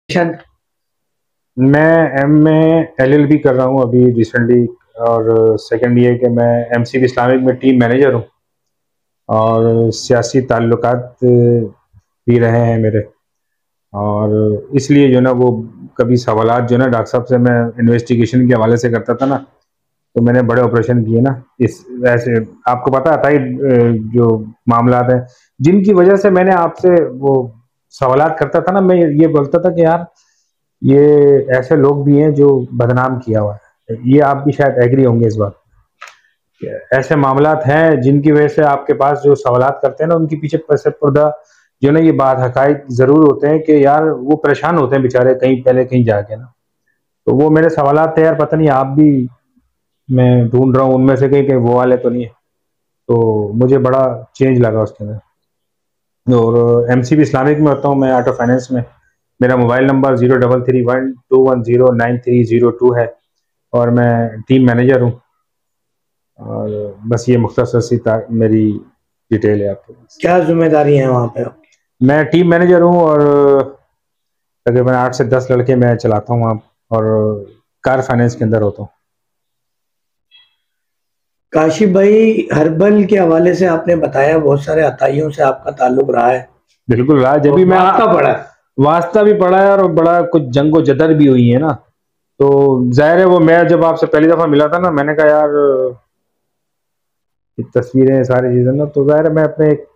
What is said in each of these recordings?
शन। मैं LLB कर रहा हूँ अभी रिसेंटली। और सेकंड ये कि मैं MCB इस्लामिक में टीम मैनेजर हूँ और सियासी ताल्लुकात भी रहे हैं मेरे। और इसलिए जो ना वो कभी सवालात जो ना डॉक्टर साहब से मैं इन्वेस्टिगेशन के हवाले से करता था ना, तो मैंने बड़े ऑपरेशन किए ना इस ऐसे। आपको पता था ही जो मामलात हैं जिनकी वजह से मैंने आपसे वो सवालात करता था ना, मैं ये बोलता था कि यार ये ऐसे लोग भी हैं जो बदनाम किया हुआ है। ये आप भी शायद एग्री होंगे इस बात पे। ऐसे मामलात हैं जिनकी वजह से आपके पास जो सवालात करते हैं ना, उनके पीछे पैसे पर्दा जो ना ये बात हकायक जरूर होते हैं कि यार वो परेशान होते हैं बेचारे कहीं पहले कहीं जाके ना। तो वो मेरे सवालात थे यार, पता नहीं आप भी, मैं ढूंढ रहा हूँ उनमें से कहीं कहीं वो वाले तो नहीं है। तो मुझे बड़ा चेंज लगा उसके अंदर। और MCB इस्लामिक में होता हूँ मैं, ऑटो फाइनेंस में। मेरा मोबाइल नंबर 033121099302 है और मैं टीम मैनेजर हूँ। और बस ये मुख्तसर सी मेरी डिटेल है आपके पास। क्या जिम्मेदारी है वहाँ पे आपकी? मैं टीम मैनेजर हूँ और तकरीबन 8 से 10 लड़के मैं चलाता हूँ आप, और कार फाइनेंस के अंदर होता हूँ। काशिफ भाई, हर्बल के हवाले से आपने बताया बहुत सारे अताइयों से आपका ताल्लुक रहा है बिल्कुल रहा, जब और भी मैं वास्ता पड़ा है। वास्ता भी पड़ा है और बड़ा कुछ जंगो जदर भी हुई है ना। तो जाहिर है वो मैं जब आपसे पहली दफा मिला था ना, मैंने कहा यार ये तस्वीरें सारी चीजें ना, तो जाहिर है मैं अपने एक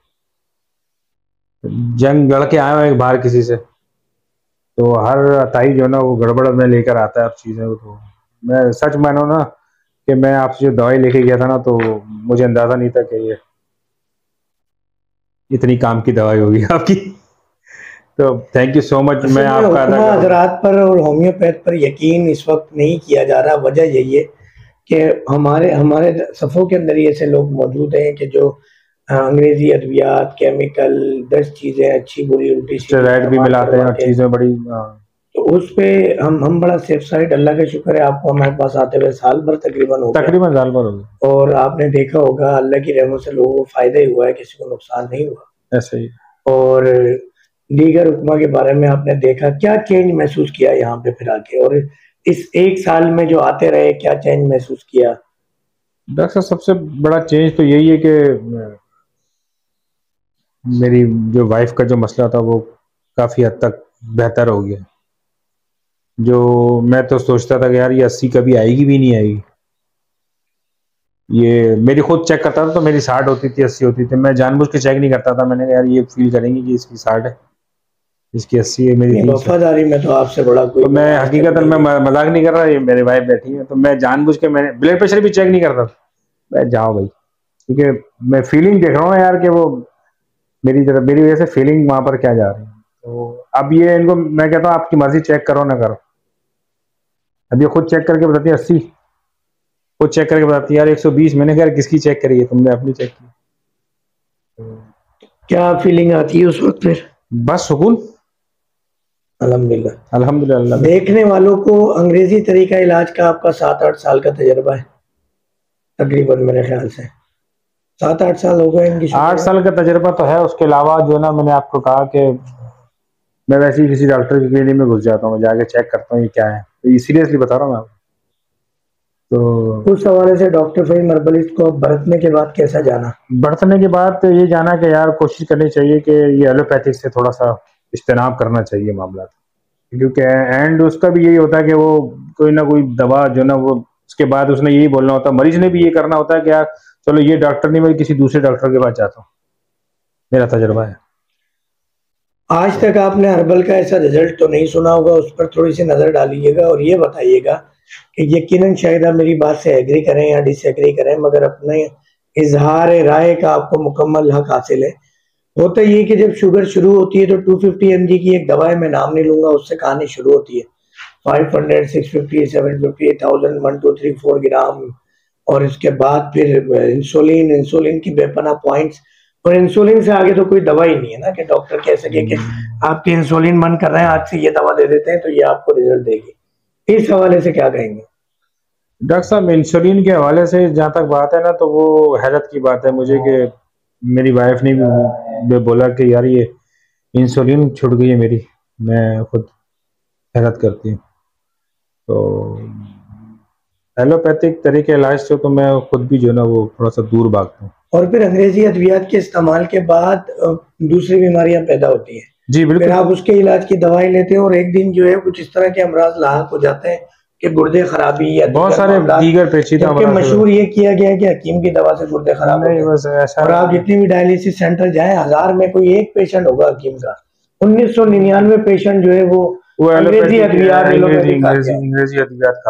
जंग लड़ के आया हूँ एक बार किसी से। तो हर अताई जो है ना वो गड़बड़ में लेकर आता है अब चीजें को। तो मैं सच मानो ना कि मैं आपसे जो दवाई लेके गया था ना, तो मुझे अंदाजा नहीं था कि ये इतनी काम की दवाई होगी आपकी। तो थैंक यू सो मच, मैं असल में आपका अदा हुक्मा करूँगा। हजरात पर और होम्योपैथ पर यकीन इस वक्त नहीं किया जा रहा। वजह यही है कि हमारे हमारे सफ़ों के अंदर ही ऐसे लोग मौजूद हैं कि जो अंग्रेजी अद्वियात, केमिकल, 10 चीज़ें अच्छी बुरी उल्टी सीधी स्टेरॉइड भी इस्तेमाल मिलाते हैं करवा और के, चीजें बड़ी तो उस पे हम बड़ा सेफ साइड। अल्लाह का शुक्र है आपको हमारे पास आते हुए साल भर तकरीबन हो गया तकरीबन साल भर हो गए। और आपने देखा होगा अल्लाह की रहमत से लोगों को फ़ायदा ही हुआ है, किसी को नुकसान नहीं हुआ। ऐसे ही। और दीगर हुक्मा के बारे में आपने देखा, क्या चेंज महसूस किया यहाँ पे फिर आके? और इस 1 साल में जो आते रहे, क्या चेंज महसूस किया? डॉक्टर साहब सबसे बड़ा चेंज तो यही है कि मेरी जो वाइफ का जो मसला था वो काफ़ी हद तक बेहतर हो गया। जो मैं तो सोचता था कि यार ये 80 कभी आएगी भी नहीं आएगी। ये मेरी खुद चेक करता था तो मेरी 60 होती थी, 80 होती थी। मैं जानबूझ के चेक नहीं करता था, मैंने कहा यार ये फील करेंगी कि इसकी 60 है, इसकी 80 है, मेरी नहीं, 30 है। वफादारी में तो आपसे बड़ा कोई तो मैं मैंने आज तक हकीकतन नहीं मैं देखा। मजाक नहीं कर रहा, ये मेरी वाइफ बैठी है तो मैं जानबूझ के मैंने ब्लड प्रेशर भी चेक नहीं करता था। मैं जाओ भाई, क्योंकि मैं फीलिंग देख रहा हूँ ना यार कि वो मेरी तरफ मेरी वजह से फीलिंग वहां पर क्या जा रही है। तो अब ये इनको मैं कहता हूँ आपकी मर्जी, चेक करो ना करो। अब ये खुद चेक करके बताती है 80, खुद चेक करके बताती है यार 120। मैंने कहा यार किसकी चेक करी है तुमने? अपनी चेक की। तो क्या फीलिंग आती है उस वक़्त फिर? बस सुकून, अल्हम्दुलिल्लाह। अल्हम्दुलिल्लाह, अल्लाह का शुक्र। देखने वालों को अंग्रेजी तरीका इलाज का आपका 7-8 साल का तजर्बा है तकरीबन, मेरे ख्याल से 7-8 साल हो गए इनकी शुरू 8 में। साल का तजर्बा तो है, उसके अलावा जो ना मैंने आपको कहा कि मैं वैसे ही किसी डॉक्टर की क्लिनिक में घुस जाता हूँ, मैं जाके चेक करता हूँ ये क्या है। तो ये सीरियसली बता रहा हूँ मैं आपको। तो उस हवाले से डॉक्टर फहीम हर्बलिस्ट को बरतने के बाद कैसा जाना? बरतने के बाद तो ये जाना कि यार कोशिश करनी चाहिए कि ये एलोपैथिक से थोड़ा सा इज्तनाब करना चाहिए मामला। क्योंकि एंड उसका भी यही होता है कि वो कोई ना कोई दवा जो ना वो उसके बाद उसने यही बोलना होता है, मरीज ने भी ये करना होता है कि यार चलो ये डॉक्टर नहीं, मैं किसी दूसरे डॉक्टर के पास जाता हूँ। मेरा तजुर्बा है। आज तो तक आपने हर्बल का ऐसा रिजल्ट तो नहीं सुना होगा, उस पर थोड़ी सी नज़र डालिएगा और ये बताइएगा कि यकीनन शायद आप मेरी बात से एग्री करें या डिसएग्री करें, मगर अपने इजहार राय का आपको मुकम्मल हक हासिल है। होता ये कि जब शुगर शुरू होती है तो 250 mg की एक दवा है, मैं नाम नहीं लूंगा, उससे कहानी शुरू होती है। 500, 650, 750, 1000, 1 2 3 4 ग्राम। और इसके बाद फिर इंसुलिन, इंसुलिन की बेपना पॉइंट्स। और इंसुलिन से आगे तो कोई दवा ही नहीं है ना कि डॉक्टर कह सके कि आपके इंसुलिन बंद कर रहे हैं, आज से ये दवा दे देते हैं तो ये आपको रिजल्ट देगी। इस हवाले से क्या कहेंगे? डॉक्टर साहब इंसुलिन के हवाले से जहाँ तक बात है ना, तो वो हैरत की बात है मुझे कि मेरी वाइफ ने भी बोला कि यार ये इंसुलिन छूट गई है मेरी। मैं खुद हैरत करती है। तो एलोपैथिक तरीके इलाज से तो मैं खुद भी जो है ना वो थोड़ा सा दूर भागता हूँ। और फिर अंग्रेजी अद्वियात के इस्तेमाल के बाद दूसरी बीमारियां पैदा होती हैं। जी फिर बिल्कुल। आप उसके इलाज की दवाई लेते हैं और एक दिन जो है कुछ इस तरह के अमराज लाहक हो जाते हैं कि गुर्दे खराबी या बहुत दीगर सारे मामलात, दीगर पेचीदा जबकि अमराज मशहूर ये किया गया है कि हकीम की दवा से गुर्दे खराब नहीं, होते हैं। बस ऐसा और आप जितनी भी डायलिसिस सेंटर जाएं, 1000 में कोई एक पेशेंट होगा हकीम का। 1999 पेशेंट जो है वो अंग्रेजी एलोपैथिक अद्वियात अंग्रेजी एलोपैथिक खाते अंग्रेजी हैं। अंग्रेजी अद्वियात